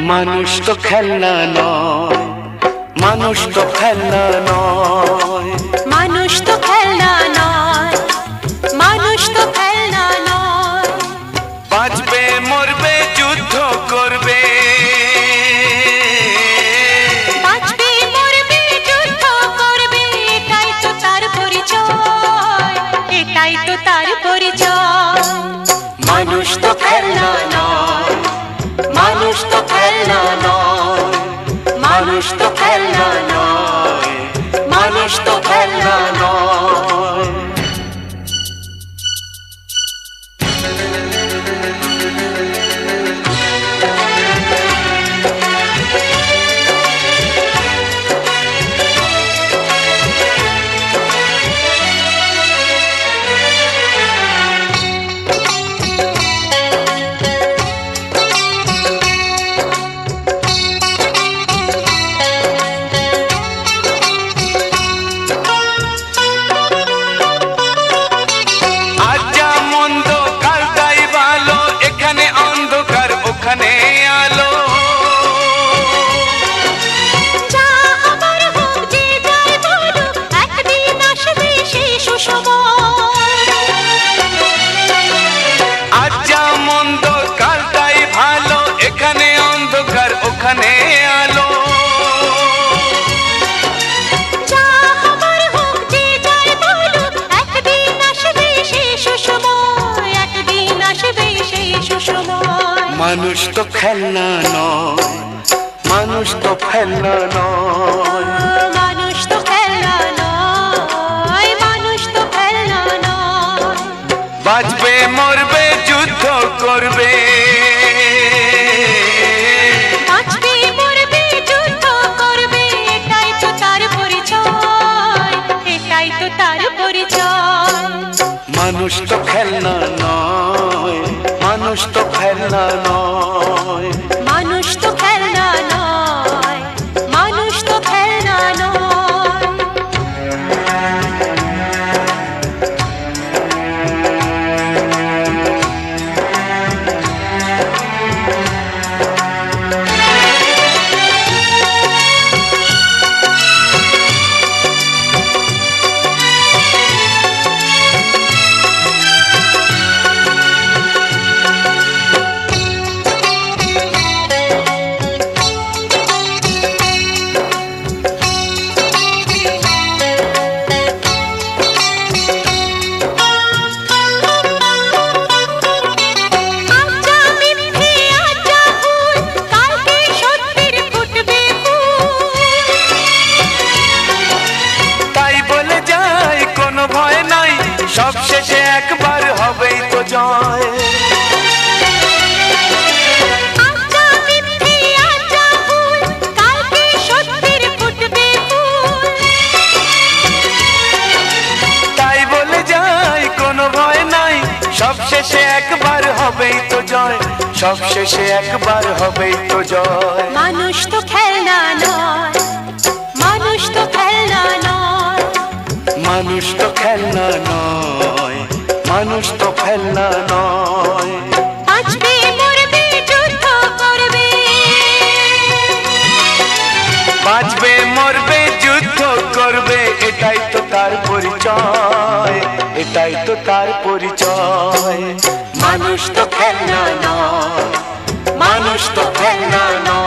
মানুষ তো খেলনা নয়, মানুষ তো খেলনা নয়, মানুষ তো খেলনা নয়, মানুষ তো খেলনা নয়। বাঁচবে মরবে যুদ্ধ করবে, বাঁচবে মরবে যুদ্ধ করবে, এটাই তো তার পরিচয়, এটাই তো তার পরিচয়। মানুষ তো খেলনা নয়, মানুষ তো খেলনা নয়, মানুষ তো খেলনা নয়, মানুষ তো খেলনা নয়। ওখানে আলো যা আমার হোক যে যাই বলুক, একদিন আসবে সেই সুসময়। আজ যা মন্দ কাল তাই ভালো, এখানে অন্ধকার ওখানে আলো। যা আমার হোক যে যাই বলুক, একদিন আসবে সেই সুসময়, একদিন আসবে সেই সুসময়। মানুষ তো খেলনা নয়, মানুষ তো খেলনা নয়, মানুষ তো খেলনা নয়, মানুষ তো খেলনা নয়। বাঁচবে মরবে যুদ্ধ করবে, বাঁচবে মরবে যুদ্ধ করবে, এটাই তো তার পরিচয়, এটাই তো তার পরিচয়। মানুষ তো খেলনা নয়, মানুষ তো খেলনা নয়, মানুষ তো খেলনা নয়, মানুষ তো খেলনা নয়। সব শেষে একবার হবেই তো জয়। তাই বলে যাই কোনো ভয় নাই, সব শেষে একবার হবেই তো জয়, সব শেষে একবার হবেই তো জয়। মানুষ তো খেলনা নয়, মানুষ তো খেলনা নয়, মানুষ তো খেলনা নয়, মানুষ তো খেলনা নয়। বাঁচবে মরবে যুদ্ধ করবে, বাঁচবে মরবে যুদ্ধ করবে, এটাই তো তার পরিচয়, এটাই তো তার পরিচয়। মানুষ তো খেলনা নয়, মানুষ তো খেলনা নয়।